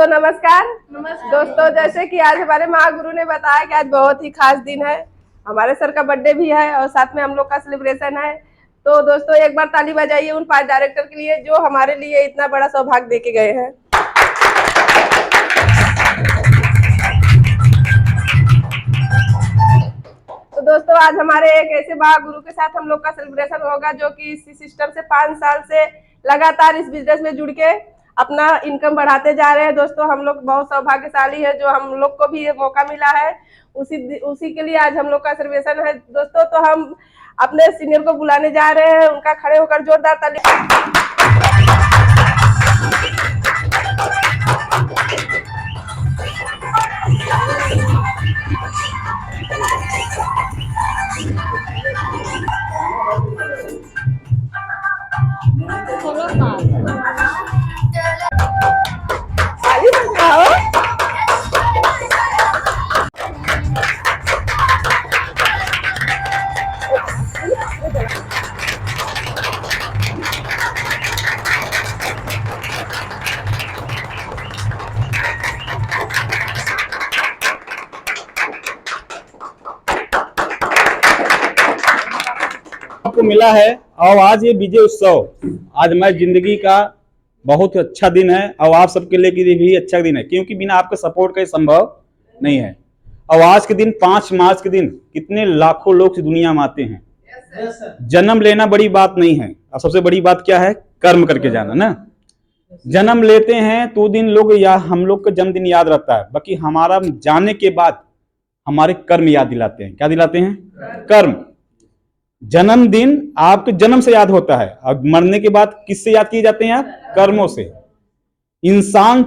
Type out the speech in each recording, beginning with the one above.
नमस्कार दोस्तों, जैसे कि आज हमारे महागुरु ने बताया कि आज बहुत ही खास दिन है। हमारे सर का बर्थडे भी है और साथ में हम लोग का सेलिब्रेशन है। तो दोस्तों एक बार ताली बजाइए उन 5 डायरेक्टर के लिए जो हमारे लिए इतना बड़ा सौभाग्य दे के गए हैं। तो दोस्तों आज हमारे एक ऐसे महागुरु के साथ हम लोग का सेलिब्रेशन होगा जो कि इसी सिस्टम से 5 साल से लगातार इस बिजनेस में जुड़ के अपना इनकम बढ़ाते जा रहे हैं। दोस्तों हम लोग बहुत सौभाग्यशाली है जो हम लोग को भी ये मौका मिला है। उसी के लिए आज हम लोग का सेलिब्रेशन है दोस्तों। तो हम अपने सीनियर को बुलाने जा रहे हैं, उनका खड़े होकर जोरदार ताली। आपको मिला है और आज ये विजय उत्सव, आज मैं जिंदगी का बहुत अच्छा दिन है और आप सबके लिए भी अच्छा दिन है, क्योंकि बिना आपके सपोर्ट का संभव नहीं है। और आज के दिन 5 मार्च के दिन कितने लाखों लोग इस दुनिया में आते हैं। जन्म लेना बड़ी बात नहीं है, और सबसे बड़ी बात क्या है, कर्म करके जाना ना। जन्म लेते हैं तो दिन लोग या हम लोग का जन्मदिन याद रहता है, बाकी हमारा जाने के बाद हमारे कर्म याद दिलाते हैं। क्या दिलाते हैं? कर्म। जन्मदिन आपके जन्म से याद होता है और मरने के बाद किससे याद किए जाते हैं आप? कर्मों से। इंसान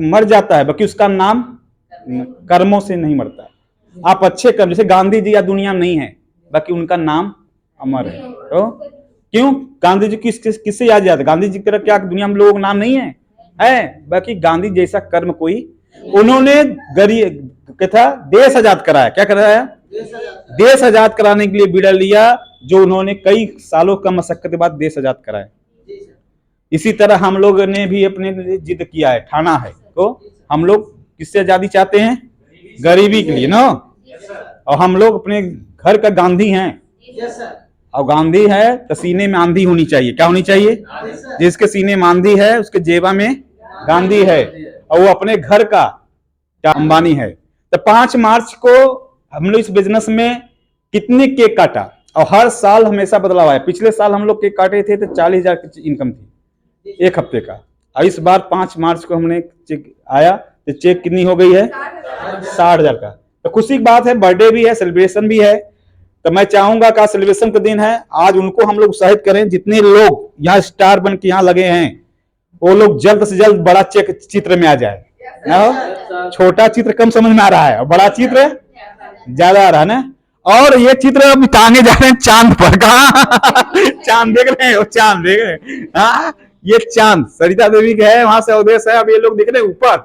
मर जाता है बाकी उसका नाम कर्मों से नहीं मरता। आप अच्छे कर्म, जैसे गांधी जी या दुनिया में नहीं है बाकी उनका नाम अमर है। तो क्यों गांधी जी किससे याद जाता है? गांधी जी की तरह क्या दुनिया में लोगों का नाम नहीं है बाकी गांधी जैसा कर्म कोई, उन्होंने गरीब था, देश आजाद कराया। क्या कराया? देश आजाद कराने के लिए बीड़ा लिया, जो उन्होंने कई सालों का मशक्कत के बाद देश आजाद कराया। इसी तरह हम लोग ने भी अपने लिए जिद किया है, ठाना है। तो हम लोग किससे आजादी चाहते हैं? गरीबी के लिए ना। और हम लोग अपने घर का गांधी हैं। और गांधी है तो सीने में आंधी होनी चाहिए। क्या होनी चाहिए? जिसके सीने में आंधी है उसके जेबा में गांधी है, और वो अपने घर का क्या अंबानी है। तो 5 मार्च को हम लोग इस बिजनेस में कितने केक काटा, और हर साल हमेशा बदलाव आया। पिछले साल हम लोग केक काटे थे तो 40,000 की इनकम थी एक हफ्ते का, और इस बार 5 मार्च को हमने चेक आया तो चेक कितनी हो गई है? 60,000 का। तो खुशी की बात है, बर्थडे भी है, सेलिब्रेशन भी है। तो मैं चाहूंगा कि सेलिब्रेशन का दिन है, आज उनको हम लोग उत्साहित करें। जितने लोग यहाँ स्टार बन के यहाँ लगे हैं वो लोग जल्द से जल्द बड़ा चित्र में आ जाए। छोटा चित्र कम समझ में आ रहा है और बड़ा चित्र ज्यादा आ रहा है ना। और ये चित्र अब टांगे जा रहे हैं चांद पर। कहा चांद देख रहे हैं? वो चांद देख रहे हैं। हाँ, ये चांद सरिता देवी का है, वहां से अवधेश है। अब ये लोग देख रहे हैं ऊपर,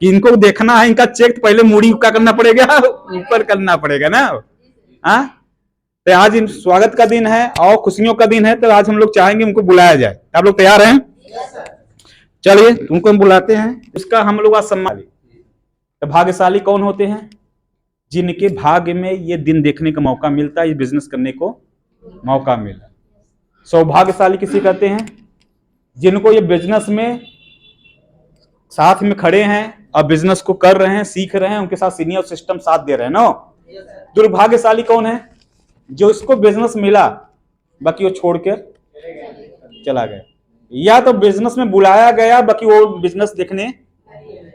कि इनको देखना है, इनका चेक तो पहले मूड़ी क्या करना पड़ेगा? ऊपर करना पड़ेगा ना। हाँ, तो आज स्वागत का दिन है और खुशियों का दिन है, तो आज हम लोग चाहेंगे उनको बुलाया जाए। आप लोग तैयार हैं? चलिए उनको हम बुलाते हैं। उसका हम लोग आज सम्मान। तो भाग्यशाली कौन होते हैं? जिनके भाग्य में ये दिन देखने का मौका मिलता है, ये बिजनेस करने को मौका मिला। सौभाग्यशाली किसी कहते हैं? जिनको ये बिजनेस में साथ में खड़े हैं और बिजनेस को कर रहे हैं, सीख रहे हैं, उनके साथ सीनियर सिस्टम साथ दे रहे हैं ना। दुर्भाग्यशाली कौन है? जो इसको बिजनेस मिला बाकी वो छोड़कर चला गया, या तो बिजनेस में बुलाया गया बाकी वो बिजनेस देखने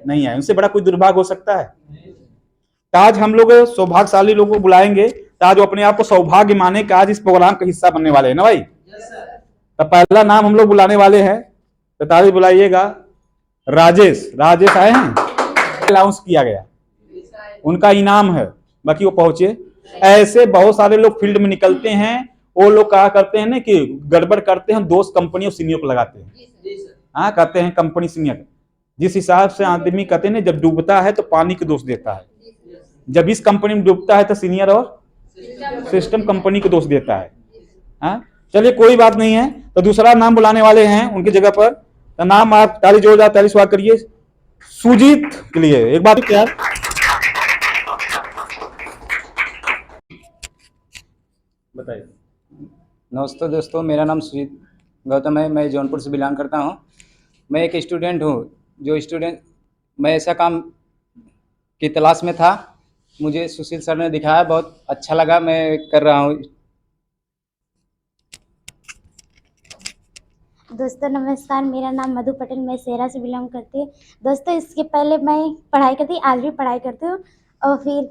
नहीं आया। उनसे बड़ा कोई दुर्भाग्य हो सकता है? आज हम लोग सौभाग्यशाली लोगों को बुलाएंगे, आज वो अपने आप को सौभाग्य माने कि आज इस प्रोग्राम का हिस्सा बनने वाले हैं ना भाई। तो पहला नाम हम लोग बुलाने वाले हैं, तो तारीफ बुलाइएगा। राजेश आए हैं, अनाउंस किया गया, उनका इनाम है, बाकी वो पहुंचे। ऐसे बहुत सारे लोग फील्ड में निकलते हैं, वो लोग कहा करते हैं ना कि गड़बड़ करते हैं, दोस्त कंपनी और सीनियर को लगाते हैं। हाँ, कहते हैं कंपनी सीनियर। जिस हिसाब से आदमी कहते हैं ना, जब डूबता है तो पानी को दोष देता है, जब इस कंपनी में डूबता है तो सीनियर और सिस्टम कंपनी को दोष देता है। हाँ, चलिए कोई बात नहीं है। तो दूसरा नाम बुलाने वाले हैं उनकी जगह पर। तो नाम आप ताली जोरदार ताली स्वागत करिए। सुजीत के लिए एक बात क्या बताइए। नमस्ते दोस्तों, मेरा नाम सुजीत गौतम है। मैं जौनपुर से बिलोंग करता हूँ। मैं एक स्टूडेंट हूँ। मैं ऐसा काम की तलाश में था। मुझे सुशील सर ने दिखाया, बहुत अच्छा लगा, मैं कर रहा हूँ। दोस्तों नमस्कार, मेरा नाम मधु पटेल, मैं सेरा से बिलोंग करती हूँ। दोस्तों इसके पहले मैं पढ़ाई करती, आज भी पढ़ाई करती हूँ। और फिर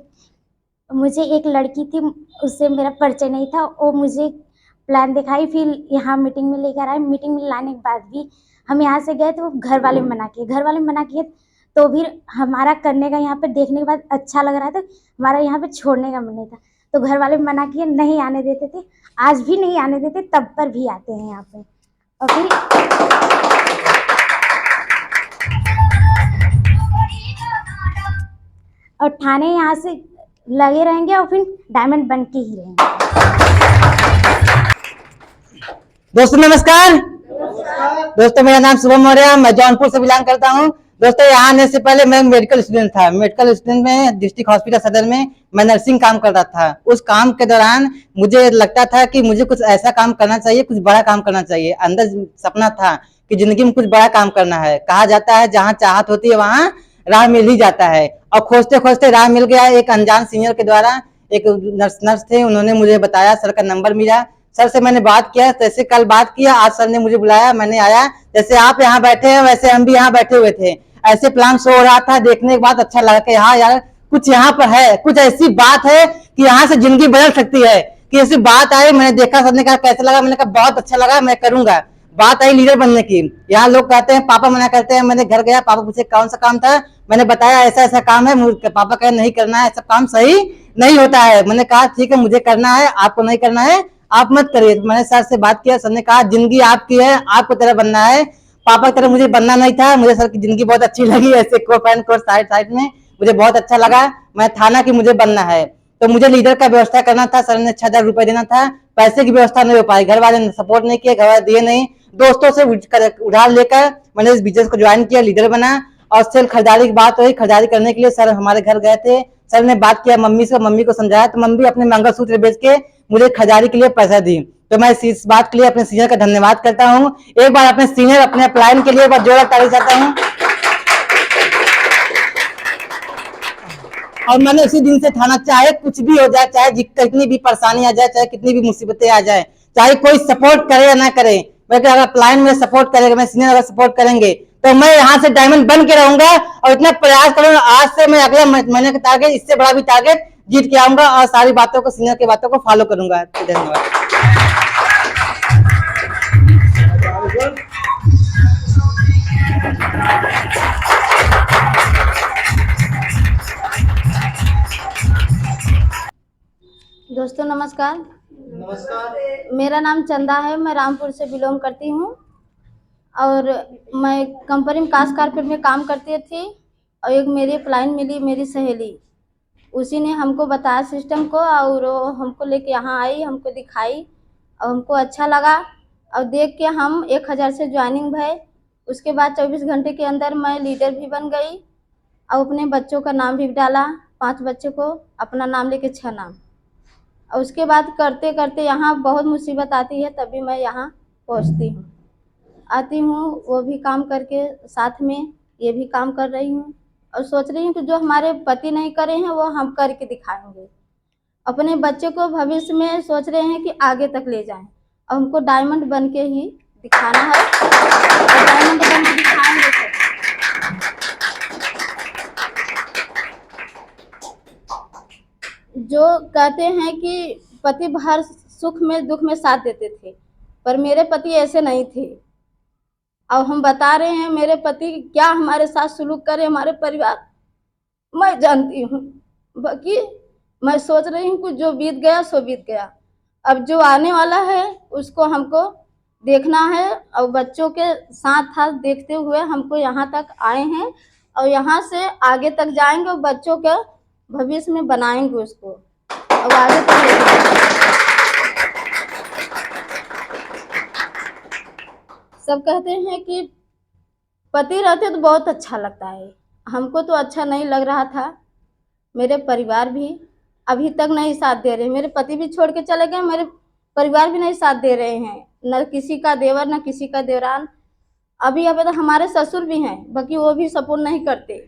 मुझे एक लड़की थी, उससे मेरा परिचय नहीं था, वो मुझे प्लान दिखाई, फिर यहाँ मीटिंग में लेकर आए। मीटिंग में लाने के बाद भी हम यहाँ से गए तो घर वाले मना किए। तो फिर हमारा करने का यहाँ पे देखने के बाद अच्छा लग रहा था, हमारा यहाँ पे छोड़ने का मन नहीं था। तो घर वाले मना किए, नहीं आने देते थे, आज भी नहीं आने देते, तब पर भी आते हैं यहाँ पे। और फिर और थाने यहाँ से लगे रहेंगे और फिर डायमंड बन के ही रहेंगे। दोस्तों नमस्कार। दोस्तों मेरा नाम शुभम मौर्य, मैं जौनपुर से बिलोंग करता हूं। दोस्तों यहाँ आने से पहले मैं मेडिकल स्टूडेंट था। मेडिकल स्टूडेंट में डिस्ट्रिक्ट हॉस्पिटल सदर में मैं नर्सिंग काम कर रहा था। उस काम के दौरान मुझे लगता था कि मुझे कुछ ऐसा काम करना चाहिए, कुछ बड़ा काम करना चाहिए। अंदर सपना था कि जिंदगी में कुछ बड़ा काम करना है। कहा जाता है जहाँ चाहत होती है वहाँ राह मिल ही जाता है। और खोजते खोजते राह मिल गया। एक अनजान सीनियर के द्वारा, एक नर्स थे, उन्होंने मुझे बताया, सर का नंबर मिला। सर से मैंने बात किया, जैसे कल बात किया, आज सर ने मुझे बुलाया, मैंने आया। जैसे आप यहाँ बैठे हैं वैसे हम भी यहाँ बैठे हुए थे। ऐसे प्लान शो हो रहा था। देखने के बाद अच्छा लगा कि हाँ यार, कुछ यहाँ पर है, कुछ ऐसी बात है कि यहाँ से जिंदगी बदल सकती है। कि ऐसी बात आई, मैंने देखा, सर ने कहा कैसा लगा, मैंने कहा बहुत अच्छा लगा, मैं करूंगा। बात आई लीडर बनने की। यहाँ लोग कहते हैं, पापा मना करते हैं। मैंने घर गया, पापा पूछे कौन सा काम था, मैंने बताया ऐसा ऐसा काम है। पापा कहे नहीं करना है, ऐसा काम सही नहीं होता है। मैंने कहा ठीक है, मुझे करना है, आपको नहीं करना है, आप मत करिए। तो मैंने सर से बात किया, सर ने कहा जिंदगी आपकी है, आपको तरह बनना है, पापा की तरह मुझे बनना नहीं था। मुझे सर की जिंदगी बहुत अच्छी लगी, ऐसे quote end quote side side में मुझे बहुत अच्छा लगा। मैं थाना की मुझे बनना है, तो मुझे लीडर का व्यवस्था करना था। सर ने 6,000 रुपए देना था, पैसे की व्यवस्था नहीं हो पाई, घर वाले ने सपोर्ट नहीं किया, घर वाले दिए नहीं। दोस्तों से उधार लेकर मैंने इस बिजनेस को ज्वाइन किया, लीडर बना। और सेल खरीदारी की बात हुई, खरीदारी करने के लिए सर हमारे घर गए थे। सर ने बात किया मम्मी से, मम्मी को समझाया, तो मम्मी अपने मंगलसूत्र बेच के मुझे खरीदारी के लिए पैसा दी। तो मैं इस बात के लिए अपने सीनियर का धन्यवाद करता हूँ। एक बार अपने सीनियर, अपने प्लान के लिए एक बार जोरदार ताली चाहता हूँ। और मैंने उसी दिन से ठाना, चाहे कुछ भी हो जाए, चाहे कितनी भी परेशानी आ जाए, चाहे कितनी भी मुसीबतें आ जाए, चाहे कोई सपोर्ट करे या ना करे, मैं अगर प्लान में सपोर्ट करेगा, मैं सीनियर अगर सपोर्ट करेंगे, तो मैं यहाँ से डायमंड बन के रहूंगा। और इतना प्रयास करूंगा, आज से मैं अगला महीने का टारगेट, इससे बड़ा भी टारगेट जीत के आऊंगा। और सारी बातों को, सीनियर की बातों को फॉलो करूंगा। धन्यवाद। दोस्तों नमस्कार। मेरा नाम चंदा है, मैं रामपुर से बिलोंग करती हूँ। और मैं कंपनी में कास्ट कारपेट में काम करती थी। और एक मेरी क्लाइंट मिली, मेरी सहेली, उसी ने हमको बताया सिस्टम को, और हमको लेके यहाँ आई, हमको दिखाई, और हमको अच्छा लगा। और देख के हम 1,000 से ज्वाइनिंग भय। उसके बाद 24 घंटे के अंदर मैं लीडर भी बन गई। और अपने बच्चों का नाम भी डाला, 5 बच्चों को अपना नाम लेके 6 नाम। और उसके बाद करते करते यहाँ बहुत मुसीबत आती है, तभी मैं यहाँ पहुँचती हूँ, आती हूँ। वो भी काम करके साथ में ये भी काम कर रही हूँ। और सोच रही हूँ कि जो हमारे पति नहीं करे हैं वो हम करके दिखाएंगे। अपने बच्चे को भविष्य में सोच रहे हैं कि आगे तक ले जाएं, और हमको डायमंड बन के ही दिखाना है, और डायमंड बन के दिखाएंगे सब। जो कहते हैं कि पति हर सुख में दुख में साथ देते थे, पर मेरे पति ऐसे नहीं थे। और हम बता रहे हैं मेरे पति क्या हमारे साथ सलूक करे, हमारे परिवार, मैं जानती हूँ। बाकी मैं सोच रही हूँ कि जो बीत गया सो बीत गया, अब जो आने वाला है उसको हमको देखना है। और बच्चों के साथ साथ देखते हुए हमको यहाँ तक आए हैं, और यहाँ से आगे तक जाएंगे, और बच्चों के भविष्य में बनाएंगे उसको, और आगे तक लेके जाएंगे। सब कहते हैं कि पति रहते तो बहुत अच्छा लगता है, हमको तो अच्छा नहीं लग रहा था। मेरे परिवार भी अभी तक नहीं साथ दे रहे। मेरे पति भी छोड़ के चले गए, मेरे परिवार भी नहीं साथ दे रहे हैं, न किसी का देवर न किसी का देवरान। अभी तो हमारे ससुर भी हैं, बाकी वो भी सपोर्ट नहीं करते,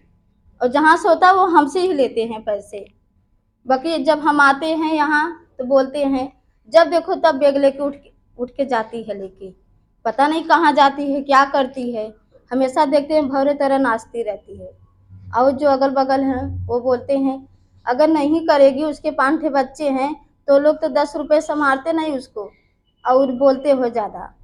और जहाँ से होता है वो हमसे ही लेते हैं पैसे। बाकी जब हम आते हैं यहाँ तो बोलते हैं, जब देखो तब बैग लेके उठ के जाती है लेके, पता नहीं कहाँ जाती है, क्या करती है। हमेशा देखते हैं भौरे तरह नाचती रहती है। और जो अगल बगल हैं वो बोलते हैं अगर नहीं करेगी, उसके 5 बच्चे हैं तो लोग तो 10 रुपये संभालते नहीं उसको, और बोलते हो ज़्यादा।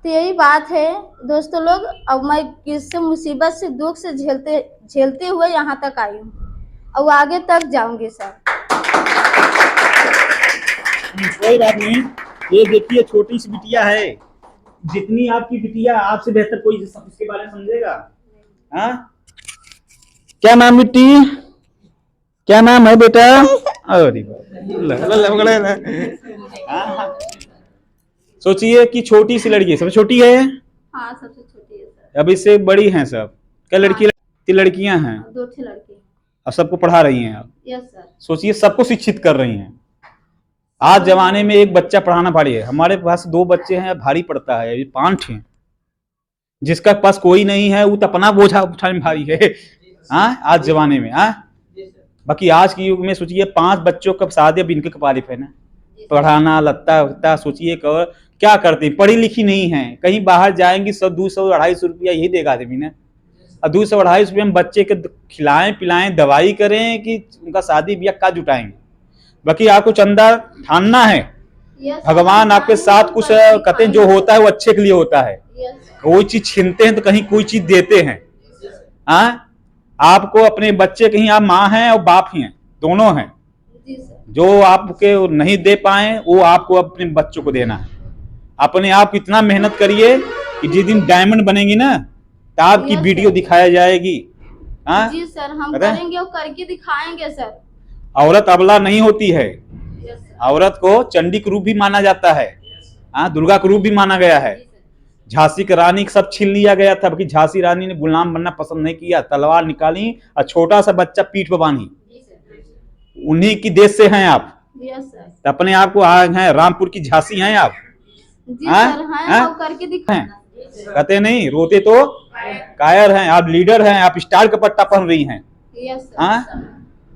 तो यही बात है दोस्तों लोग। अब मैं किससे मुसीबत से दुख से झेलते हुए यहाँ तक आई हूँ, और आगे तक जाऊंगी सर। कोई बात नहीं, ये देखिए छोटी सी बिटिया है, जितनी आपकी बिटिया आपसे बेहतर कोई इसके बारे में समझेगा। हाँ, क्या नाम बिट्टी, क्या नाम है बेटा? अरे सोचिए कि छोटी सी लड़की है, सबसे छोटी है। हाँ, सबसे छोटी है सर। अब इससे बड़ी हैं सब, क्या लड़की? 3 लड़कियां हैं, 2 लड़के। और सबको पढ़ा रही हैं आप। Yes sir. सोचिए सबको शिक्षित कर रही हैं। आज जमाने में एक बच्चा पढ़ाना भारी है। हमारे पास 2 बच्चे हैं, भारी पड़ता है, 5 हैं। जिसका पास कोई नहीं है वो तो अपना बोझा उठाने में भारी है। हाँ, आज जमाने में। हाँ, बाकी आज के युग में सोचिए 5 बच्चों का शादी अब इनके कपारे पे ना, पढ़ाना लत्ता वत्ता। सोचिए क्या करती, पढ़ी लिखी नहीं है, कहीं बाहर जाएंगी 100 200 250 रुपया यही देगा आदमी ना। और 200 250 रुपये में बच्चे के खिलाएं पिलाएं दवाई करें कि उनका शादी ब्याह का जुटाएंगे। बाकी आपको चंदा ठानना है, भगवान आपके साथ कुछ कहते हैं जो होता है वो अच्छे के लिए होता है। कोई चीज छीनते हैं तो कहीं कोई चीज देते हैं। हाँ, आपको अपने बच्चे कहीं आप माँ हैं और बाप ही हैं, दोनों हैं। जो आपके नहीं दे पाए वो आपको अपने बच्चों को देना है। अपने आप इतना मेहनत करिए कि जिस दिन डायमंड बनेगी ना तो आपकी वीडियो दिखाया जाएगी। हाँ जी सर, हम करेंगे और करके दिखाएंगे सर। औरत अबला नहीं होती है, औरत को चंडी का रूप भी माना जाता है। हाँ, दुर्गा का रूप भी माना गया है। झांसी की रानी सब छीन लिया गया था, बाकी झांसी रानी ने गुलाम बनना पसंद नहीं किया, तलवार निकाली और छोटा सा बच्चा पीठ पर बांधी। उन्हीं की देश से हैं आप। तो अपने आप को हैं रामपुर की झांसी हैं आप। जी सर, हैं, करके दिखाएं। कहते नहीं रोते तो कायर हैं आप, लीडर हैं आप, स्टार का पट्टा पहन रही हैं। हाँ,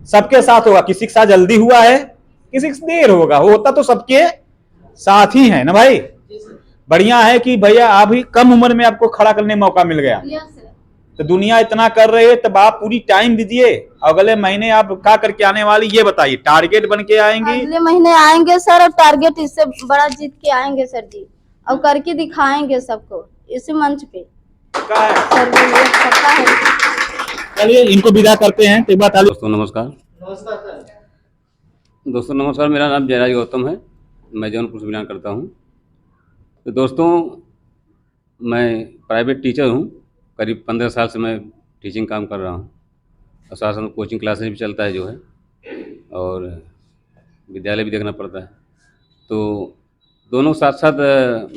सबके साथ होगा, किसी के साथ जल्दी हुआ है, किसी से देर होगा, होता तो सबके साथ ही है ना भाई। बढ़िया है कि भैया आप ही कम उम्र में आपको खड़ा करने का मौका मिल गया। तो दुनिया इतना कर रही है, तब आप पूरी टाइम दीजिए। अगले महीने आप क्या करके आने वाली ये बताइए, टारगेट बन के आएंगे? अगले महीने आएंगे सर, और टारगेट इससे बड़ा जीत के आएंगे सर जी, और करके दिखाएंगे सबको इसी मंच पे। सर पक्का है। चलिए इनको विदा करते हैं। तो बात दोस्तों नमस्कार। दोस्तों नमस्कार, मेरा नाम जयराज गौतम है, मैं जौनपुर से बिलोंग करता हूँ। तो दोस्तों मैं प्राइवेट टीचर हूँ, करीब 15 साल से मैं टीचिंग काम कर रहा हूँ, और साथ साथ कोचिंग क्लासेस भी चलता है जो है, और विद्यालय भी देखना पड़ता है। तो दोनों साथ साथ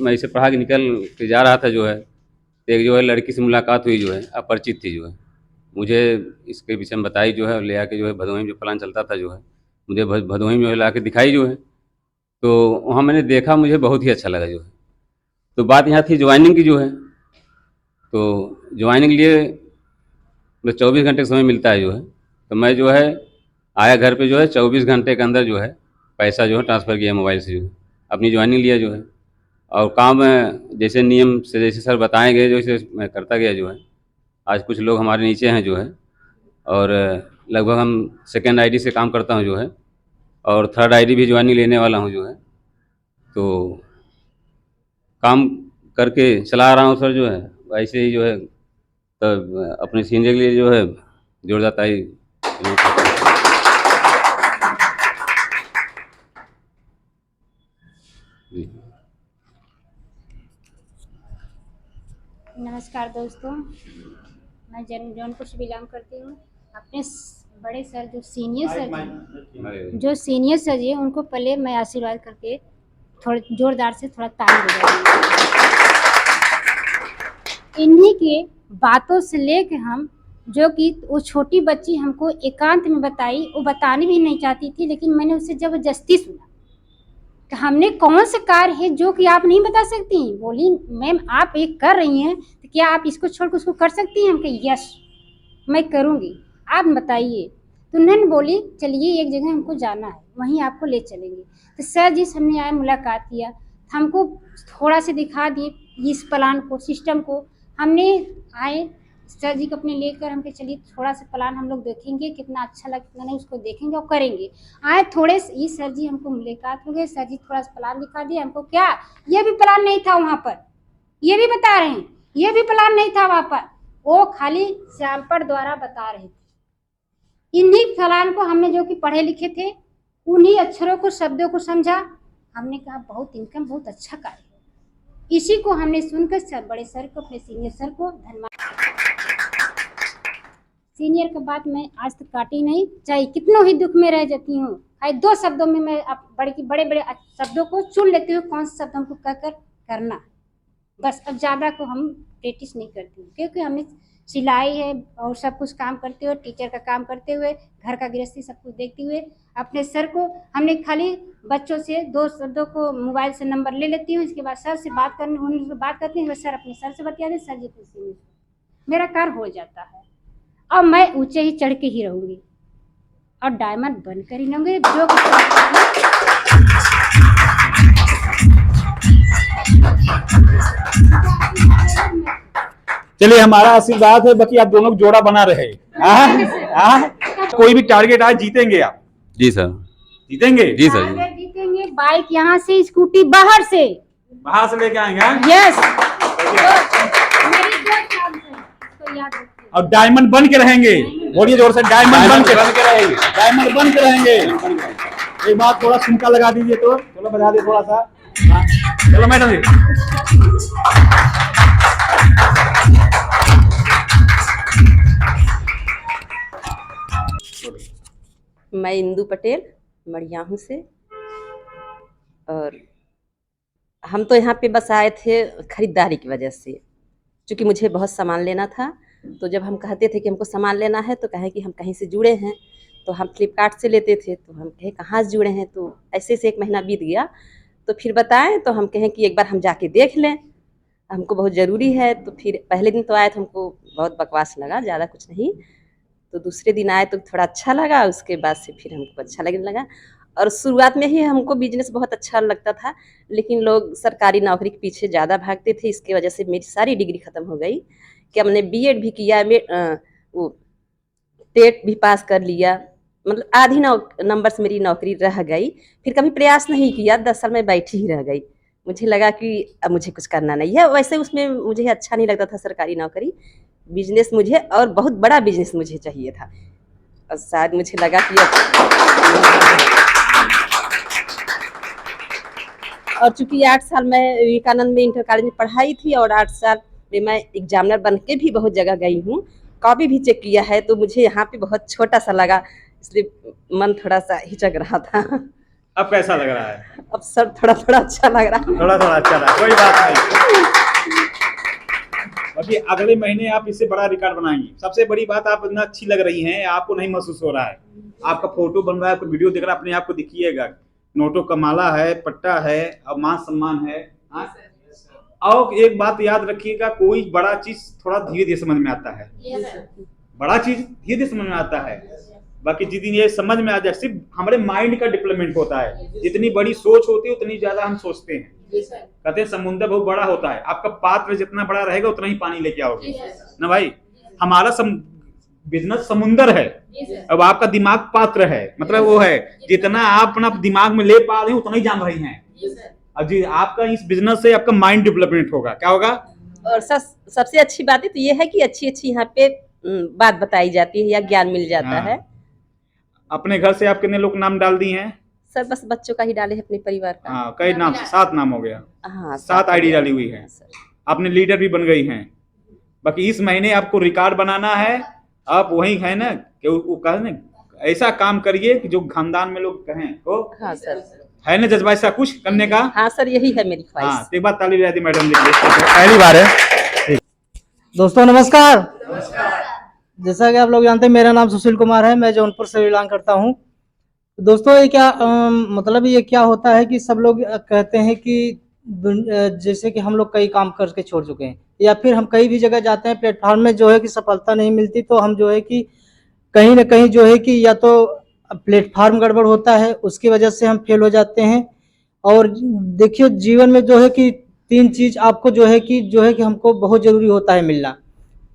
मैं इसे पढ़ा के निकल के जा रहा था जो है, एक जो है लड़की से मुलाकात हुई जो है, अपरिचित थी जो है, मुझे इसके विषय में बताई जो है, और ले आके जो है भदोही में जो प्लान चलता था जो है, मुझे भदोही में ला के दिखाई जो है। तो वहाँ मैंने देखा, मुझे बहुत ही अच्छा लगा जो है। तो बात यहाँ थी ज्वाइनिंग की जो है। तो ज्वाइनिंग लिए बस 24 घंटे का समय मिलता है जो है। तो मैं जो है आया घर पे जो है, 24 घंटे के अंदर जो है पैसा जो है ट्रांसफ़र किया मोबाइल से जो है, अपनी ज्वाइनिंग लिया जो है, और काम जैसे नियम से जैसे सर बताए गए जैसे मैं करता गया जो है। आज कुछ लोग हमारे नीचे हैं जो है, और लगभग हम सेकेंड आईडी से काम करता हूँ जो है, और थर्ड आईडी भी ज्वाइनिंग लेने वाला हूँ जो है। तो काम करके चला रहा हूँ सर जो है, ऐसे ही जो है तब अपने सीनियर के लिए जो है जोरदार ही। नमस्कार दोस्तों, मैं जौनपुर से बिलोंग करती हूँ। अपने बड़े सर जो सीनियर सर जी हैं उनको पहले मैं आशीर्वाद करके थोड़ा जोरदार से थोड़ा ताली बजाऊंगी। इन्हीं के बातों से लेके हम जो कि वो छोटी बच्ची हमको एकांत में बताई, वो बतानी भी नहीं चाहती थी, लेकिन मैंने उससे जबरदस्ती सुना कि हमने कौन से कार्य है जो कि आप नहीं बता सकती। बोली मैम आप एक कर रही हैं तो क्या आप इसको छोड़ कर उसको कर सकती हैं? हम कहे यस मैं करूँगी, आप बताइए। तो उन्होंने बोली चलिए एक जगह हमको जाना है, वहीं आपको ले चलेंगे। तो सर जी हमने आए, मुलाकात किया, हमको थोड़ा सा दिखा दिए इस प्लान को, सिस्टम को। हमने आए सर जी को अपने लेकर, हम कहे चलिए थोड़ा सा प्लान हम लोग देखेंगे, कितना अच्छा लगा कितना नहीं उसको देखेंगे और करेंगे। आए थोड़े ये सर जी हमको मुलाकात हो गए, सर जी थोड़ा सा प्लान दिखा दिया हमको। क्या ये भी प्लान नहीं था वहाँ पर, ये भी बता रहे हैं, ये भी प्लान नहीं था वहाँ पर, वो खाली सैंपल द्वारा बता रहे थे। इन्हीं प्लान को हमने जो कि पढ़े लिखे थे, उन्हीं अक्षरों को शब्दों को समझा। हमने कहा बहुत इनकम, बहुत अच्छा कार्य है। इसी को हमने सुनकर सर बड़े सर को, अपने सीनियर सर को धन्यवाद। सीनियर का बात मैं आज तक काटी नहीं, चाहे कितनों ही दुख में रह जाती हूँ, भाई 2 शब्दों में मैं बड़े बड़े शब्दों को चुन लेती हूँ, कौन सा शब्द हमको कहकर करना बस। अब ज़्यादा को हम प्रैक्टिस नहीं करती हूँ, क्योंकि हमें सिलाई है और सब कुछ काम करते हुए, टीचर का काम करते हुए, घर का गृहस्थी सब कुछ देखते हुए, अपने सर को हमने खाली बच्चों से 2 शब्दों को मोबाइल से नंबर ले लेती हूँ, इसके बाद सर से बात करने उनसे बात करती हूँ, सर अपने सर से बतिया दे, सर जी पूछेंगे, मेरा कार्य हो जाता है। और मैं ऊंचे ही चढ़ के ही रहूँगी और डायमंड बनकर ही रहूँगी जो चलिए हमारा आशीर्वाद है, बाकी आप दोनों जोड़ा बना रहे। कोई भी टारगेट आज जीतेंगे आप? जी सर। जीतेंगे? जी सर। अगर जीतेंगे बाइक यहाँ से, स्कूटी बाहर से लेके आएंगे। यस, मेरी 2 चांस है, तो याद रखिए। और डायमंड बन के रहेंगे, बोलिए जोर से, डायमंड बन के रहेंगे, डायमंड बन के रहेंगे। एक बात थोड़ा सुनका लगा दीजिए, तो चलो बजा दे थोड़ा सा। चलो मैडम जी। मैं इंदु पटेल मड़ियाहू से, और हम तो यहाँ पे बस आए थे खरीदारी की वजह से, क्योंकि मुझे बहुत सामान लेना था। तो जब हम कहते थे कि हमको सामान लेना है तो कहें कि हम कहीं से जुड़े हैं, तो हम फ्लिपकार्ट से लेते थे। तो हम कहे कहाँ से जुड़े हैं, तो ऐसे से 1 महीना बीत गया। तो फिर बताएं, तो हम कहें कि एक बार हम जाके देख लें, हमको बहुत ज़रूरी है। तो फिर पहले दिन तो आए तो हमको बहुत बकवास लगा, ज़्यादा कुछ नहीं। तो दूसरे दिन आए तो थोड़ा अच्छा लगा, उसके बाद से फिर हमको अच्छा लगने लगा। और शुरुआत में ही हमको बिजनेस बहुत अच्छा लगता था, लेकिन लोग सरकारी नौकरी के पीछे ज़्यादा भागते थे। इसकी वजह से मेरी सारी डिग्री ख़त्म हो गई कि हमने बीएड भी किया, वो टेट भी पास कर लिया, मतलब आधी नंबर से मेरी नौकरी रह गई। फिर कभी प्रयास नहीं किया, 10 साल में बैठी ही रह गई। मुझे लगा कि अब मुझे कुछ करना नहीं है। वैसे उसमें मुझे अच्छा नहीं लगता था सरकारी नौकरी, बिजनेस मुझे, और बहुत बड़ा बिजनेस मुझे चाहिए था। और शायद मुझे लगा कि और चूँकि 8 साल मैं विवेकानंद में इंटर कॉलेज में पढ़ाई थी, और 8 साल में मैं एग्जामिनर बन के भी बहुत जगह गई हूँ, कॉपी भी चेक किया है। तो मुझे यहाँ पे बहुत छोटा सा लगा, इसलिए मन थोड़ा सा हिचक रहा था। अब कैसा लग रहा है? अब सर थोड़ा अच्छा लग रहा है। थोड़ा अच्छा लगा, कोई बात नहीं। बाकी अगले महीने आप इससे बड़ा रिकॉर्ड बनाएंगे। सबसे बड़ी बात, आप इतना अच्छी लग रही हैं, आपको नहीं महसूस हो रहा है। आपका फोटो बन रहा है, आपको वीडियो दिख रहा है, अपने आप को दिखिएगा। नोटों का माला है, पट्टा है, और मान सम्मान है। और एक बात याद रखिएगा, कोई बड़ा चीज थोड़ा धीरे धीरे समझ में आता है, बड़ा चीज धीरे धीरे समझ में आता है। बाकी जितनी ये समझ में आ जाए, सिर्फ हमारे माइंड का डेवलपमेंट होता है। जितनी बड़ी सोच होती है उतनी ज्यादा हम सोचते हैं। कहते हैं समुद्र बहुत बड़ा होता है, आपका पात्र जितना बड़ा रहेगा उतना ही पानी लेके आओगे ना भाई। हमारा बिजनेस समुंदर है, अब आपका दिमाग पात्र है, मतलब वो है जितना आप अपना दिमाग में ले पा रहे हैं उतना ही जान रही हैं। अब जी आपका इस बिजनेस से आपका माइंड डेवलपमेंट होगा, क्या होगा। और सबसे अच्छी बात है तो ये है कि अच्छी यहाँ पे बात बताई जाती है या ज्ञान मिल जाता है। अपने घर से आप कितने लोग नाम डाल दिए हैं? सर बस बच्चों का ही डाले है, अपने परिवार का। हाँ, कई नाम, 7 नाम हो गया। हाँ, 7 आईडी डाली हुई है, आपने लीडर भी बन गई हैं। बाकी इस महीने आपको रिकॉर्ड बनाना है। आप वही है ना कि वो कहे ना, ऐसा काम करिए कि जो खानदान में लोग कहें तो। हाँ सर, है ना जज्बा ऐसा कुछ करने का? हाँ सर, यही है मेरी ख्वाहिश। हाँ, एक बात ताली बजा दी मैडम जी, पहली बार है। दोस्तों नमस्कार। जैसा कि आप लोग जानते हैं, मेरा नाम सुशील कुमार है, मैं जौनपुर से बिलोंग करता हूँ। दोस्तों ये क्या मतलब ये क्या होता है कि सब लोग कहते हैं कि जैसे कि हम लोग कई काम करके छोड़ चुके हैं, या फिर हम कहीं भी जगह जाते हैं, प्लेटफॉर्म में जो है कि सफलता नहीं मिलती, तो हम जो है कि कहीं ना कहीं जो है कि या तो प्लेटफॉर्म गड़बड़ होता है, उसकी वजह से हम फेल हो जाते हैं। और देखिए जीवन में जो है कि 3 चीज़ आपको जो है कि हमको बहुत ज़रूरी होता है मिलना।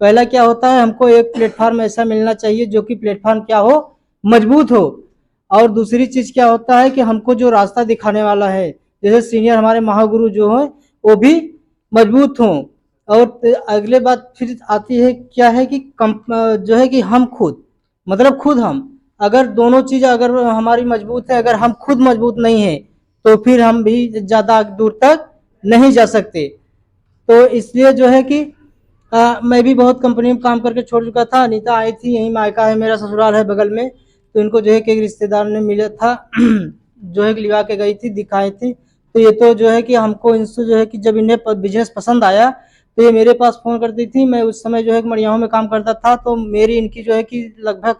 पहला क्या होता है, हमको एक प्लेटफॉर्म ऐसा मिलना चाहिए जो कि प्लेटफॉर्म क्या हो, मजबूत हो। और दूसरी चीज़ क्या होता है कि हमको जो रास्ता दिखाने वाला है, जैसे सीनियर हमारे महागुरु जो हैं वो भी मजबूत हों। और अगले बात फिर आती है क्या है कि जो है कि हम खुद मतलब खुद हम अगर दोनों चीज़ अगर हमारी मजबूत है, अगर हम खुद मजबूत नहीं है तो फिर हम भी ज़्यादा दूर तक नहीं जा सकते। तो इसलिए जो है कि मैं भी बहुत कंपनी में काम करके छोड़ चुका था। अनीता आई थी, यहीं मायका है, मेरा ससुराल है बगल में, तो इनको जो है कि एक रिश्तेदार ने मिला था जो है कि लिवा के गई थी, दिखाई थी। तो ये तो जो है कि हमको इनसे जो है कि जब इन्हें बिजनेस पसंद आया तो ये मेरे पास फ़ोन करती थी। मैं उस समय जो है कि मड़ियाहू में काम करता था, तो मेरी इनकी जो है कि लगभग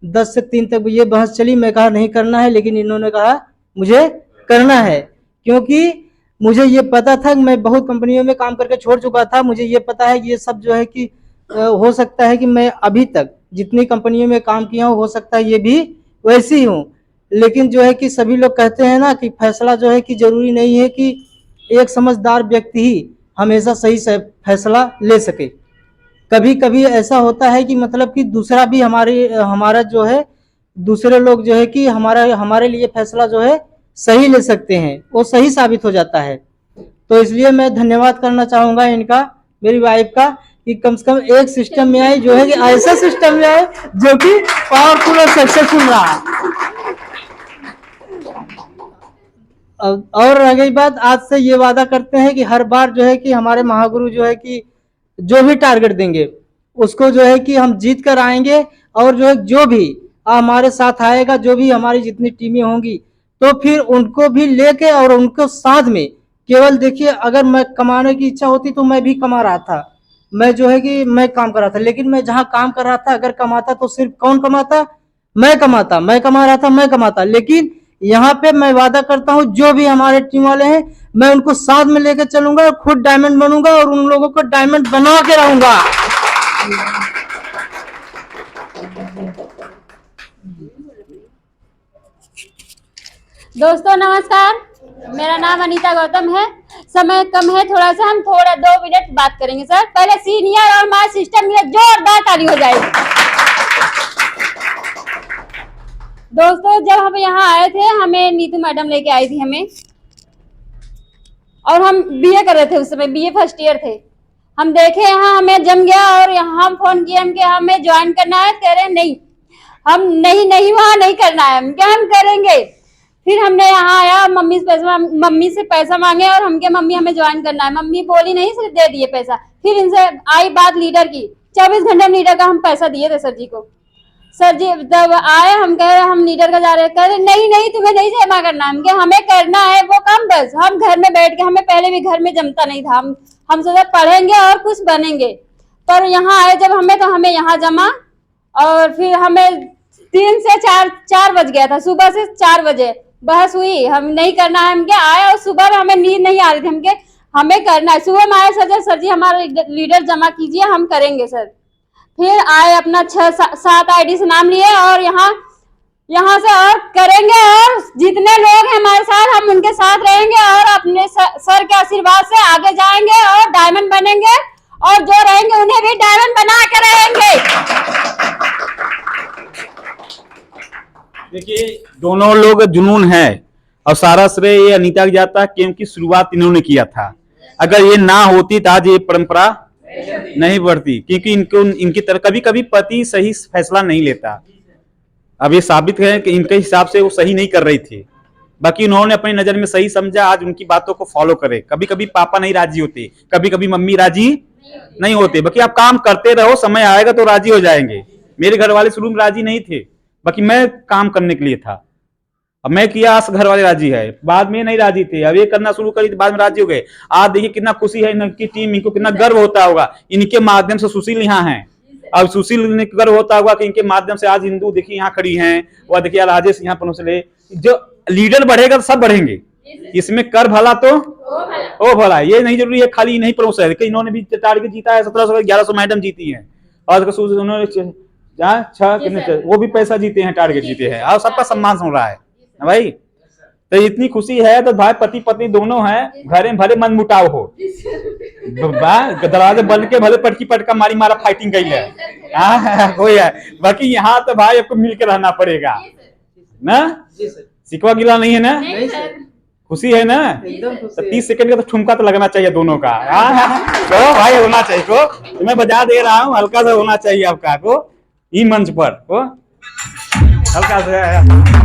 10 से 3 तक ये बहस चली। मैं कहा नहीं करना है, लेकिन इन्होंने कहा मुझे करना है, क्योंकि मुझे ये पता था कि मैं बहुत कंपनियों में काम करके छोड़ चुका था। मुझे ये पता है कि ये सब जो है कि हो सकता है कि मैं अभी तक जितनी कंपनियों में काम किया हूँ, हो सकता है ये भी वैसी हूँ। लेकिन जो है कि सभी लोग कहते हैं ना कि फैसला जो है कि ज़रूरी नहीं है कि एक समझदार व्यक्ति ही हमेशा सही से फैसला ले सके। कभी कभी ऐसा होता है कि मतलब कि दूसरा भी हमारा जो है दूसरे लोग जो है कि हमारे लिए फैसला जो है सही ले सकते हैं, वो सही साबित हो जाता है। तो इसलिए मैं धन्यवाद करना चाहूँगा इनका, मेरी वाइफ का, कि कम से कम एक सिस्टम में आई जो है कि ऐसा सिस्टम में आए जो कि पावरफुल और सक्सेसफुल रहा। और रह गई बात, आज से ये वादा करते हैं कि हर बार जो है कि हमारे महागुरु जो है कि जो भी टारगेट देंगे उसको जो है कि हम जीत कर आएंगे। और जो भी हमारे साथ आएगा, जो भी हमारी जितनी टीमें होंगी, तो फिर उनको भी लेके और उनको साथ में केवल देखिए, अगर मैं कमाने की इच्छा होती तो मैं भी कमा रहा था, मैं जो है कि मैं काम कर रहा था, लेकिन मैं जहाँ काम कर रहा था अगर कमाता तो सिर्फ कौन कमाता, मैं कमाता, मैं कमा रहा था, मैं कमाता। लेकिन यहाँ पे मैं वादा करता हूँ जो भी हमारे टीम वाले हैं मैं उनको साथ में लेकर चलूंगा और खुद डायमंड बनूंगा और उन लोगों को डायमंड बना के रहूंगा। दोस्तों नमस्कार, मेरा नाम अनीता गौतम है। समय कम है, थोड़ा सा हम 2 मिनट बात करेंगे सर। पहले सीनियर और माय सिस्टम में जोरदार ताली हो जाएगी। दोस्तों जब हम यहाँ आए थे, हमें नीतू मैडम लेके आई थी हमें, और हम बीए कर रहे थे, उस समय बीए फर्स्ट ईयर थे। हम देखे यहाँ हमें जम गया और यहाँ हम फोन किए कि हमें ज्वाइन करना है। कह रहे नहीं, हम नहीं वहाँ नहीं करना है, हम क्या हम करेंगे। फिर हमने यहाँ आया, मम्मी से पैसा मांगे और हमके मम्मी हमें ज्वाइन करना है। मम्मी बोली नहीं, सिर्फ दे दिए पैसा। फिर इनसे आई बात लीडर की, 24 घंटे में लीडर का हम पैसा दिए थे सर जी को। सर जी जब आए, हम कह रहे हम लीडर का जा रहे, कह रहे नहीं तुम्हें नहीं जमा करना, हम क्या हमें करना है वो काम। बस हम घर में बैठ के, हमें पहले भी घर में जमता नहीं था, हम सोचा पढ़ेंगे और कुछ बनेंगे। पर यहाँ आए जब हमें, तो हमें यहाँ जमा, और फिर हमें 3 से 4 बज गया था, सुबह से 4 बजे बहस हुई, हम नहीं करना है। हम क्या आए और सुबह में हमें नींद नहीं आ रही थी, हम क्या हमें करना है। सुबह में आए सर जी हमारा लीडर जमा कीजिए, हम करेंगे सर। फिर आए, अपना 6-7 आईडी से नाम लिए और यहाँ से और करेंगे, और जितने लोग हैं हमारे साथ हम उनके साथ रहेंगे और अपने सर के आशीर्वाद से आगे जाएंगे और डायमंड बनेंगे, और जो रहेंगे उन्हें भी डायमंड बना के रहेंगे। देखिए दोनों लोग जुनून है और सारा श्रेय ये अनीता को जाता है, क्योंकि शुरुआत इन्होंने किया था। अगर ये ना होती तो आज ये परंपरा नहीं बढ़ती, क्योंकि इनकी तरह कभी कभी पति सही फैसला नहीं लेता। अब ये साबित है कि इनके हिसाब से वो सही नहीं कर रही थी, बाकी उन्होंने अपनी नजर में सही समझा, आज उनकी बातों को फॉलो करे। कभी कभी पापा नहीं राजी होते, कभी कभी मम्मी राजी नहीं होते, बाकी आप काम करते रहो, समय आएगा तो राजी हो जाएंगे। मेरे घर वाले शुरू में राजी नहीं थे, बाकी मैं काम करने के लिए था, अब मैं किया, घर वाले राजी है। बाद में नहीं राजी थे, अब ये करना शुरू करी तो बाद में राजी हो गए। आज देखिए कितना खुशी है इनकी टीम, इनको कितना गर्व होता होगा, इनके माध्यम से सुशील यहाँ है। अब सुशील ने कर होता हुआ कि इनके माध्यम से आज हिंदू देखिए यहाँ खड़ी हैं, वह देखिए राजेश यहाँ पहुंचे। जो लीडर बढ़ेगा तो सब बढ़ेंगे, इसमें कर भला तो ओ भला। ये नहीं जरूरी है खाली नहीं प्रमोशन है कि इन्होंने भी टारगेट जीता है 1700 1100 मैडम जीती है और उन्होंने 6 वो भी पैसा जीते हैं, टारगेट जीते हैं और सबका सम्मान सुन रहा है भाई। तो इतनी खुशी है तो भाई पति पत्नी दोनों हैं, घर में भले मन मुटाव हो, दरवाजे बंद के भले पटकी पटका मारी मारा फाइटिंग कही है कोई है, बाकी यहाँ तो भाई आपको मिलकर रहना पड़ेगा ना। सिकवा गिला नहीं है ना, खुशी है ना। तो 30 सेकंड का तो ठुमका तो लगना चाहिए दोनों का। तो भाई होना चाहिए को, तो मैं बजा दे रहा हूँ, हल्का सा होना चाहिए आपका को ई मंच पर को हल्का सा।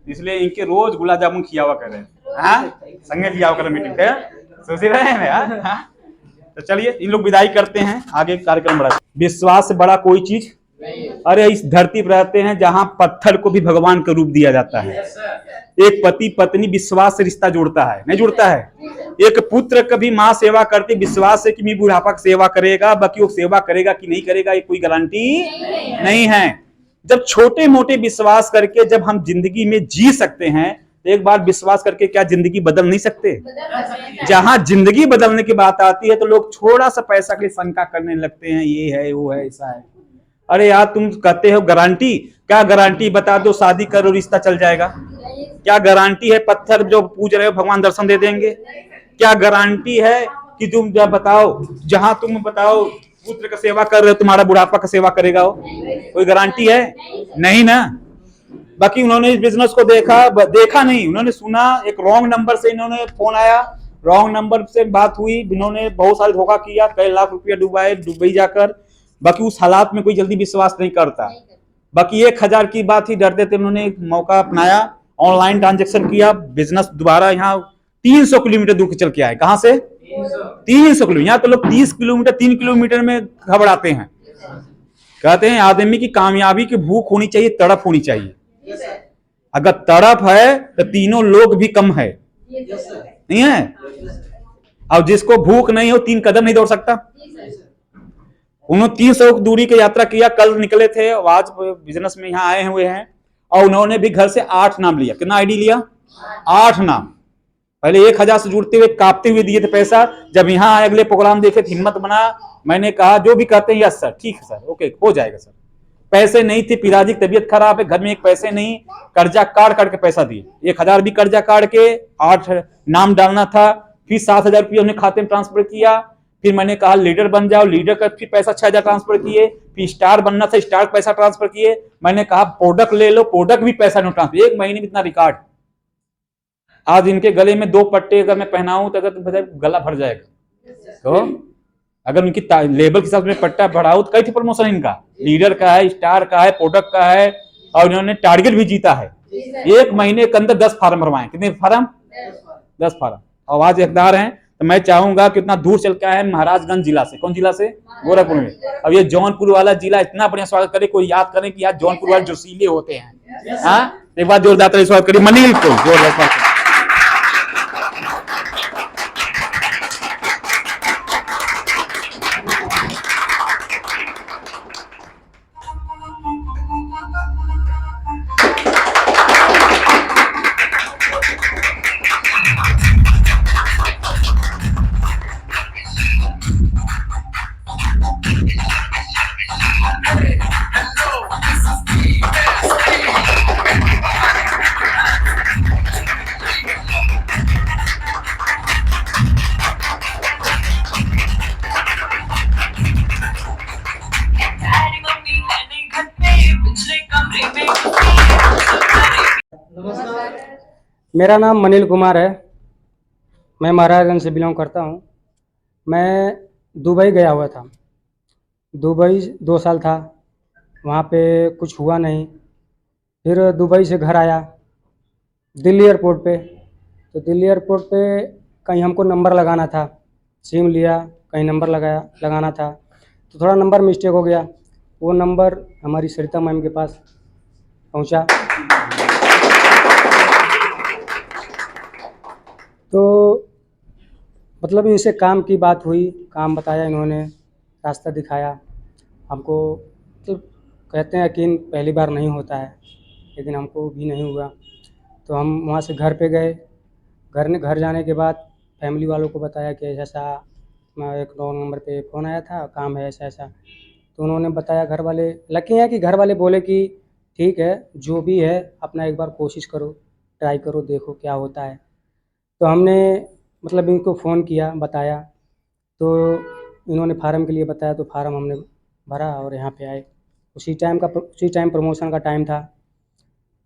इसलिए इनके रोज गुलाब जामुन खिया हुआ करें, संगे लिया हुआ करें मीटिंग पे, सोच रहे हैं यार। तो चलिए इन लोग विदाई करते हैं, आगे कार्यक्रम बढ़ा। विश्वास से बड़ा कोई चीज, अरे इस धरती पर रहते हैं जहां पत्थर को भी भगवान का रूप दिया जाता है। एक पति पत्नी विश्वास से रिश्ता जोड़ता है, नहीं जुड़ता है। एक पुत्र कभी माँ सेवा करती विश्वास से कि मैं बुढ़ापा की सेवा करेगा, बाकी वो सेवा करेगा कि नहीं करेगा ये कोई गारंटी नहीं है। जब छोटे मोटे विश्वास करके जब हम जिंदगी में जी सकते हैं, तो एक बार विश्वास करके क्या जिंदगी बदल नहीं सकते? जहां जिंदगी बदलने की बात आती है तो लोग थोड़ा सा पैसा के लिए शंका करने लगते हैं, ये है वो है ऐसा है। अरे यार तुम कहते हो गारंटी, क्या गारंटी बता दो शादी करो रिश्ता चल जाएगा? क्या गारंटी है पत्थर जो पूज रहे हो भगवान दर्शन दे देंगे? क्या गारंटी है कि तुम जब बताओ जहां तुम बताओ पुत्र का सेवा कर रहे हो तुम्हारा बुढ़ापा का सेवा करेगा वो? कोई गारंटी है? नहीं ना। बाकी उन्होंने इस बिजनेस को देखा नहीं, उन्होंने सुना, एक रॉन्ग नंबर से इन्होंने फोन आया, रॉन्ग नंबर से बात हुई, इन्होंने बहुत सारे धोखा किया, कई लाख रुपया डुबाए दुबई जाकर। बाकी उस हालात में कोई जल्दी विश्वास नहीं करता। बाकी 1000 की बात ही डरते थे, उन्होंने एक मौका अपनाया, ऑनलाइन ट्रांजेक्शन किया, बिजनेस दोबारा यहाँ 300 किलोमीटर दूर चल के आए। कहां से? 300 किलोमीटर। यहाँ तो लोग 30 किलोमीटर 3 किलोमीटर में घबराते हैं। कहते हैं आदमी की कामयाबी की भूख होनी चाहिए, तड़प होनी चाहिए। अगर तड़प है तो तीनों लोग भी कम है, नहीं है? और जिसको भूख नहीं हो 3 कदम नहीं दौड़ सकता। उन्होंने 300 दूरी की यात्रा किया, कल निकले थे, आज बिजनेस में यहाँ आए हुए हैं और उन्होंने भी घर से 8 नाम लिया। कितना आईडी लिया? 8 नाम। पहले 1000 से जुड़ते हुए कांपते हुए दिए थे पैसा। जब यहाँ आए अगले प्रोग्राम देखे हिम्मत बना, मैंने कहा जो भी कहते हैं यस सर, ठीक है सर, ओके हो जाएगा सर। पैसे नहीं थे, पिताजी की तबीयत खराब है, घर में एक पैसे नहीं, कर्जा काट के पैसा दिए। 1000 भी कर्जा काट के 8 नाम डालना था, फिर 7000 रुपये उन्हें खाते में ट्रांसफर किया। फिर मैंने कहा लीडर बन जाओ, लीडर का फिर पैसा 6000 ट्रांसफर किए। फिर स्टार बनना था, स्टार पैसा ट्रांसफर किए। मैंने कहा प्रोडक्ट ले लो, प्रोडक्ट भी पैसा नहीं ट्रांसफर। 1 महीने में इतना रिकॉर्ड। आज इनके गले में 2 पट्टे अगर मैं पहनाऊं तो अगर गला भर जाएगा। तो अगर उनकी लेवल के हिसाब से पट्टा बढ़ाऊं तो कई थी प्रमोशन इनका, लीडर का है, स्टार का है, प्रोडक्ट का है, और इन्होंने टारगेट भी जीता है। 1 महीने के अंदर 10 फार्म भरवाए। कितने फार्म? 10 फार्म। और आज हकदार हैं। तो मैं चाहूंगा कि इतना दूर चल के आए महाराजगंज जिला से। कौन जिला से? गोरखपुर में। अब ये जौनपुर वाला जिला इतना बढ़िया स्वागत करे, कोई याद करें कि यार जौनपुर वाले जोशीले होते हैं। हाँ, एक बार जोरदार स्वागत करिए मनील को, जोरदार। मेरा नाम मनील कुमार है। मैं महाराजगंज से बिलोंग करता हूँ। मैं दुबई गया हुआ था। दुबई 2 साल था, वहाँ पे कुछ हुआ नहीं। फिर दुबई से घर आया दिल्ली एयरपोर्ट पे। तो दिल्ली एयरपोर्ट पे कहीं हमको नंबर लगाना था, सिम लिया, कहीं नंबर लगाना था, तो थोड़ा नंबर मिस्टेक हो गया। वो नंबर हमारी सरिता मैम के पास पहुँचा। तो मतलब इनसे काम की बात हुई, काम बताया इन्होंने, रास्ता दिखाया हमको। तो कहते हैं यकीन पहली बार नहीं होता है, लेकिन हमको भी नहीं हुआ। तो हम वहाँ से घर पे गए। घर जाने के बाद फैमिली वालों को बताया कि ऐसा एक 9 नंबर पे फ़ोन आया था, काम है ऐसा ऐसा। तो उन्होंने बताया, घर वाले लकी हैं कि घर वाले बोले कि ठीक है जो भी है अपना एक बार कोशिश करो, ट्राई करो, देखो क्या होता है। तो हमने मतलब इनको फ़ोन किया, बताया, तो इन्होंने फार्म के लिए बताया, तो फार्म हमने भरा और यहाँ पे आए। उसी टाइम प्रमोशन का टाइम था।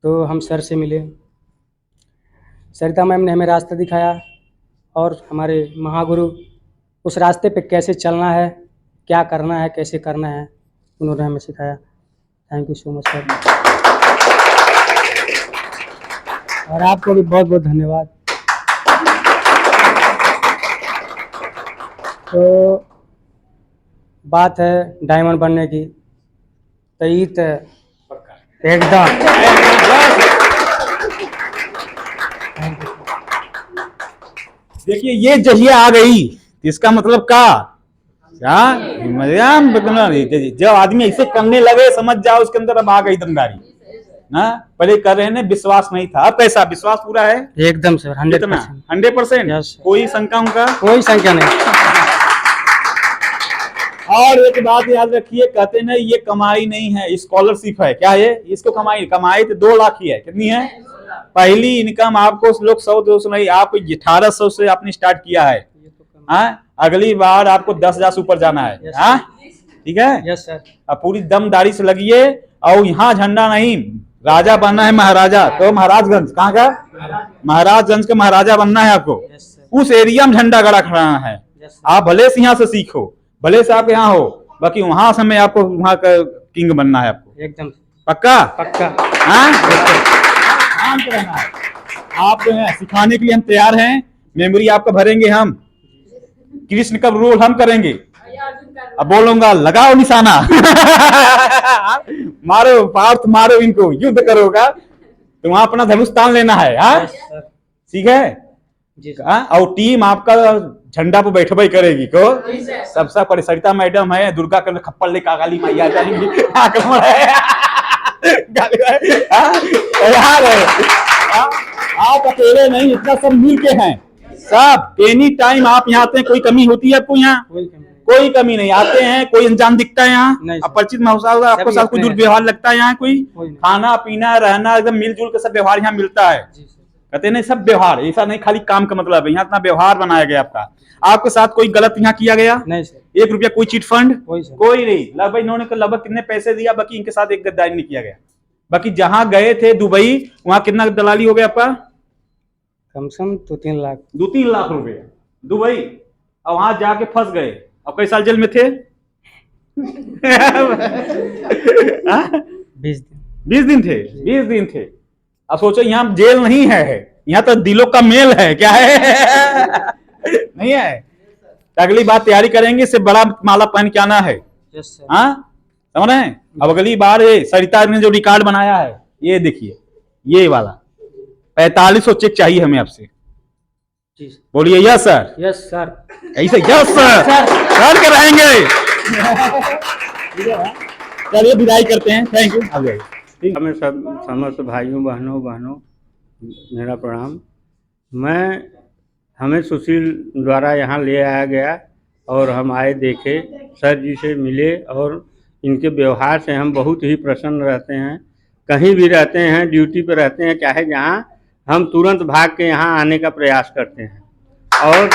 तो हम सर से मिले, सरिता मैम ने हमें रास्ता दिखाया और हमारे महागुरु उस रास्ते पे कैसे चलना है, क्या करना है, कैसे करना है, उन्होंने हमें सिखाया। Thank you so much sir. और आपको भी बहुत बहुत धन्यवाद। तो बात है डायमंड बनने की, तो ये तो एकदम देखिए ये जहिया आ गई तो इसका मतलब क्या मजाम जब आदमी ऐसे करने लगे समझ जाओ उसके अंदर अब आ गई दमदारी ना। पहले कर रहे हैं विश्वास नहीं था, अब कैसा विश्वास पूरा है एकदम सर 100%। 100%। कोई शंका उनका कोई संख्या नहीं। और एक बात याद रखिए, कहते ना ये कमाई नहीं है, स्कॉलरशिप है। क्या है इसको कमाई तो 2 लाख ही है। कितनी है? पहली इनकम आपको लोग 100-200 नहीं, आप 1800 से आपने स्टार्ट किया है। अगली बार आपको 10,000 से ऊपर जाना है। ठीक है? Yes sir. अब पूरी दमदारी से लगिए। और यहाँ झंडा नहीं, राजा बनना है, महाराजा। तो महाराजगंज कहाँ का? महाराजगंज का महाराजा बनना है आपको। उस एरिया में झंडा गड़ा खड़ा है। आप भले से यहाँ से सीखो, भले से आप यहाँ हो, बाकी वहां समय आपको वहां का किंग बनना है आपको। एकदम पक्का? पक्का। आप जो है सिखाने के लिए हम तैयार हैं। मेमोरी आपका भरेंगे हम, कृष्ण का रोल हम करेंगे। अब बोलूंगा लगाओ निशाना मारो पार्थ, मारो इनको, युद्ध करोगा तो वहां अपना धनुष तान लेना है। ठीक है? और टीम आपका झंडा पे बैठे करेगी को सबसे पहले सरिता मैडम है, दुर्गा के खप्पड़ ले काली मैया जाएंगी। तैयार है आप अकेले नहीं, इतना सब मिल के हैं सब। एनी टाइम आप यहाँ आते हैं, कोई कमी होती है आपको? यहाँ कोई कमी नहीं। आते हैं, कोई अनजान दिखता है यहाँ, अपरिचित महसूस होगा आपको, साथ कोई दुर्व्यवहार लगता है यहाँ? कोई खाना पीना रहना एकदम मिलजुल के सब व्यवहार यहाँ मिलता है। कहते नहीं सब व्यवहार, ऐसा नहीं खाली काम का मतलब है, यहाँ इतना व्यवहार बनाया गया आपका। आपके साथ कोई गलत यहाँ किया गया नहीं सर? 1 रुपया कोई चिट फंड कोई नहीं। लगभग इन्होंने लगभग कितने पैसे दिया, बाकी इनके साथ एक गद्दारी नहीं किया गया। बाकी जहां गए थे दुबई, वहां कितना दलाली हो गया आपका? कम से कम 2-3 लाख। 2-3 लाख रुपए दुबई। और वहां जाके फंस गए। अब कई साल जेल में थे? 20 दिन थे। 20 दिन थे। अब सोचो यहाँ जेल नहीं है, यहाँ तो दिलों का मेल है। क्या है? नहीं है। अगली बार तैयारी करेंगे, इससे बड़ा माला पहन के आना है। समझ रहे हैं? अब अगली बार ये सरिता ने जो रिकॉर्ड बनाया है, ये देखिए, ये वाला 4500 चेक चाहिए हमें आपसे। बोलिए यस सर। Yes sir. ऐसे यस सर कर के रहेंगे। चलिए विदाई करते हैं। Thank you. हमें सब समस्त भाइयों बहनों मेरा प्रणाम। हमें सुशील द्वारा यहाँ ले आया गया और हम आए, देखे, सर जी से मिले और इनके व्यवहार से हम बहुत ही प्रसन्न रहते हैं। कहीं भी रहते हैं, ड्यूटी पर रहते हैं, चाहे जहाँ, हम तुरंत भाग के यहाँ आने का प्रयास करते हैं। और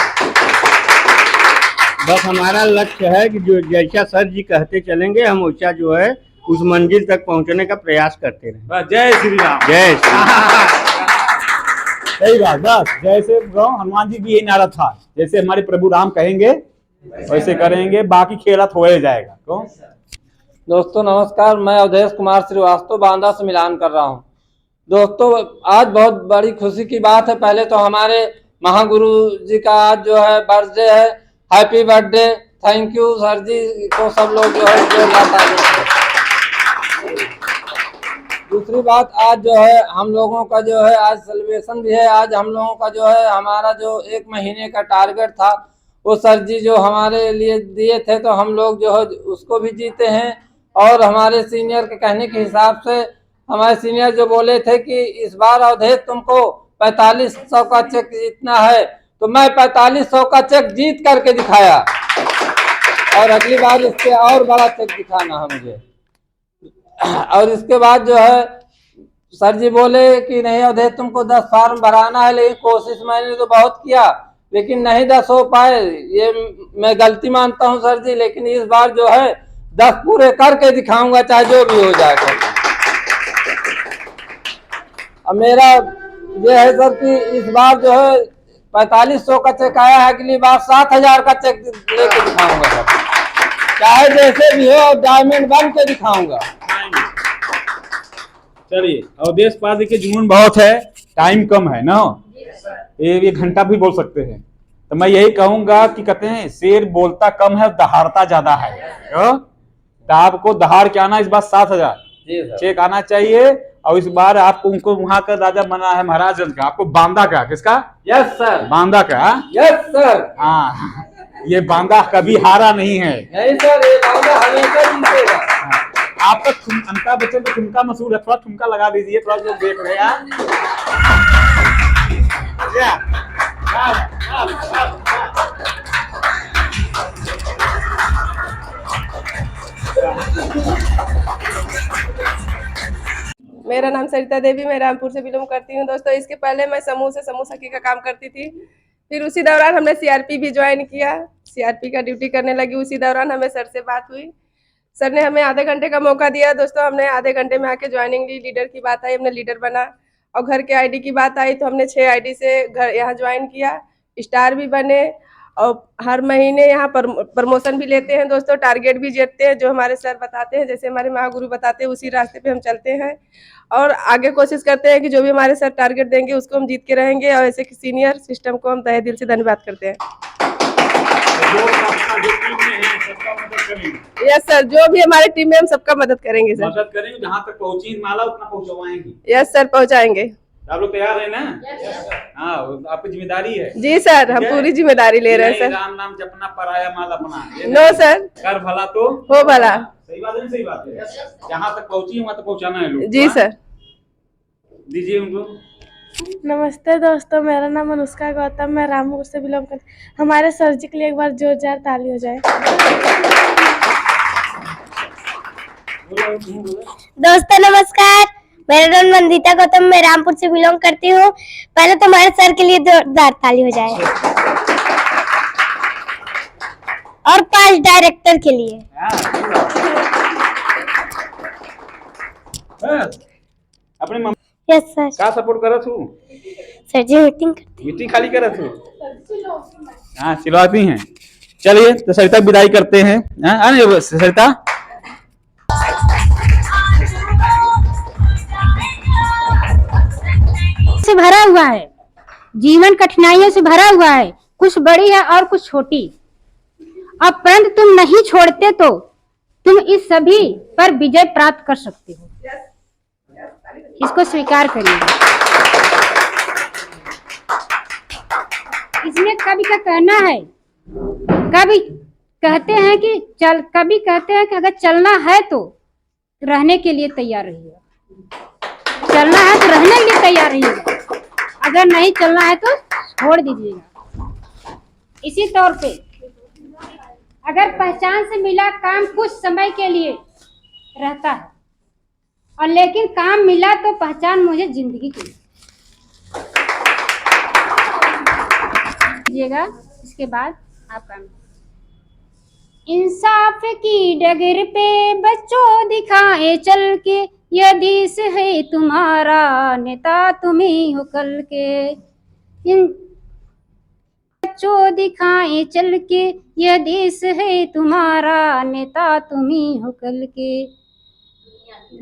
बस हमारा लक्ष्य है कि जो जैसा सर जी कहते चलेंगे, हम वैसा जो है उस मंजिल तक पहुँचने का प्रयास करते रहें। जय श्री राम। जय श्री राम। सही बात, बस जैसे हनुमान जी की यही नारा था, जैसे हमारे प्रभु राम कहेंगे वैसे करेंगे, बाकी खेला हो जाएगा। क्यों? दोस्तों नमस्कार, मैं अवधेश कुमार श्रीवास्तव बांदा से मिलान कर रहा हूँ। दोस्तों आज बहुत बड़ी खुशी की बात है। पहले तो हमारे महागुरु जी का आज जो है बर्थडे है, happy birthday, thank you sir ji को सब लोग जो है दूसरी बात, आज जो है हम लोगों का जो है आज सेलिब्रेशन भी है। आज हम लोगों का जो है हमारा जो 1 महीने का टारगेट था वो सर जी जो हमारे लिए दिए थे, तो हम लोग जो है उसको भी जीते हैं। और हमारे सीनियर के कहने के हिसाब से हमारे सीनियर जो बोले थे कि इस बार अवधेश तुमको 4500 का चेक जीतना है, तो मैं 4500 का चेक जीत करके दिखाया, और अगली बार इससे और बड़ा चेक दिखाना है मुझे। और इसके बाद जो है सर जी बोले कि नहीं अवधेश तुमको 10 फॉर्म भराना है, लेकिन कोशिश मैंने तो बहुत किया लेकिन नहीं 10 हो पाए, ये मैं गलती मानता हूं सर जी। लेकिन इस बार जो है 10 पूरे करके दिखाऊंगा, चाहे जो भी हो जाए। अब मेरा ये है सर कि इस बार जो है 4500 का चेक आया है, अगली बार 7000 का चेक लेके दिखाऊंगा सर, चाहे जैसे भी हो, डायमंड बन के दिखाऊंगा। चलिए, अवधेश पाजी के जुनून बहुत है, टाइम कम है ना, एक घंटा भी बोल सकते हैं। तो मैं यही कहूंगा कि कहते हैं शेर बोलता कम है, दहाड़ता ज्यादा है। तो आपको दहाड़ के आना इस बार 7000 चेक आना चाहिए। और इस बार आपको उनको वहां का राजा बना है महाराजगंज का, आपको बांदा का, किसका? Yes sir. बांदा का। Yes sir. हाँ, ये बांदा कभी हारा नहीं है। नहीं सर, ये बांदा हमेशा जीतेगा। आपका अमिताभ बच्चन का ठुमका मशहूर है, थोड़ा ठुमका लगा दीजिए, थोड़ा लोग देख रहे हैं। मेरा नाम सरिता देवी, मैं रामपुर से बिलोंग करती हूँ। दोस्तों इसके पहले मैं समूह से समूह सखी का काम करती थी, फिर उसी दौरान हमने सीआरपी भी ज्वाइन किया, सीआरपी का ड्यूटी करने लगी। उसी दौरान हमें सर से बात हुई, सर ने हमें आधे घंटे का मौका दिया। दोस्तों हमने आधे घंटे में आके ज्वाइनिंग ली, लीडर की बात आई, हमने लीडर बना। और घर के आईडी की बात आई तो हमने 6 आईडी से घर यहाँ ज्वाइन किया, स्टार भी बने, और हर महीने यहाँ प्रमोशन भी लेते हैं। दोस्तों टारगेट भी जीतते हैं, जो हमारे सर बताते हैं, जैसे हमारे महागुरु बताते हैं, उसी रास्ते पे हम चलते हैं। और आगे कोशिश करते हैं कि जो भी हमारे सर टारगेट देंगे उसको हम जीत के रहेंगे। और ऐसे कि सीनियर सिस्टम को हम तहे दिल से धन्यवाद करते हैं। यस सर, जो भी हमारी टीम में हम सबका मदद करेंगे सर। मदद करेंगे, जहाँ तक पहुंची माला उतना पहुंचवाएंगे। यस सर, पहुंचाएंगे। आप लोग तैयार है ना? हाँ, आपकी जिम्मेदारी है। जी सर, हम पूरी जिम्मेदारी ले रहे हैं सर। राम नाम जपना पराया माल अपना। नो सर, कर भला तो हो भला। सही बात है, सही बात है। जहाँ तक पहुंची वहाँ तक पहुंचाना है लोग। जी सर। दीजिए उनको। नमस्ते दोस्तों, मेरा नाम अनुष्का गौतम, मैं रामपुर से बिलोंग करती हूँ। हमारे सर जी के लिए एक बार जोरदार ताली हो जाए। दोस्तों नमस्कार, मेरा नाम नंदिता गौतम, मैं रामपुर से बिलोंग करती हूँ। पहले तो हमारे सर के लिए जोरदार ताली हो जाए, और 5 डायरेक्टर के लिए। अपने यस सर। क्या सपोर्ट करत हूँ? सर जी मीटिंग खाली करत हूँ। हाँ, सिलवाती हैं। चलिए तो सरिता विदाई करते हैं। सरिता से भरा हुआ है, जीवन कठिनाइयों से भरा हुआ है, कुछ बड़ी है और कुछ छोटी। अब परंतु तुम नहीं छोड़ते तो तुम इस सभी पर विजय प्राप्त कर सकते हो, इसको स्वीकार करिए। इसमें कभी का कहना है, कभी कहते हैं कि कभी कहते हैं कि अगर चलना है तो रहने के लिए तैयार रहिएगा, चलना है तो रहने के लिए तैयार रहिएगा, अगर नहीं चलना है तो छोड़ दीजिएगा। इसी तौर पे अगर पहचान से मिला काम कुछ समय के लिए रहता है, और लेकिन काम मिला तो पहचान मुझे जिंदगी की दीजिएगा। इसके बाद आप काम इंसाफ की डगर पे बच्चों दिखाए चल के, यह देश है तुम्हारा नेता तुम्ही हो कल के। बच्चों दिखाएं चल के, यह देश है तुम्हारा, नेता तुम्ही हो कल के।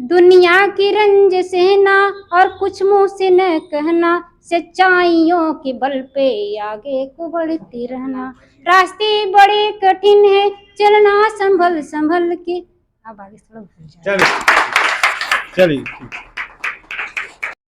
दुनिया की रंज सहना और कुछ मुंह से न कहना, सच्चाइयों के बल पे आगे को बढ़ते रहना। रास्ते बड़े कठिन है, चलना संभल संभल के। अब आगे थोड़ा चलिए चलिए।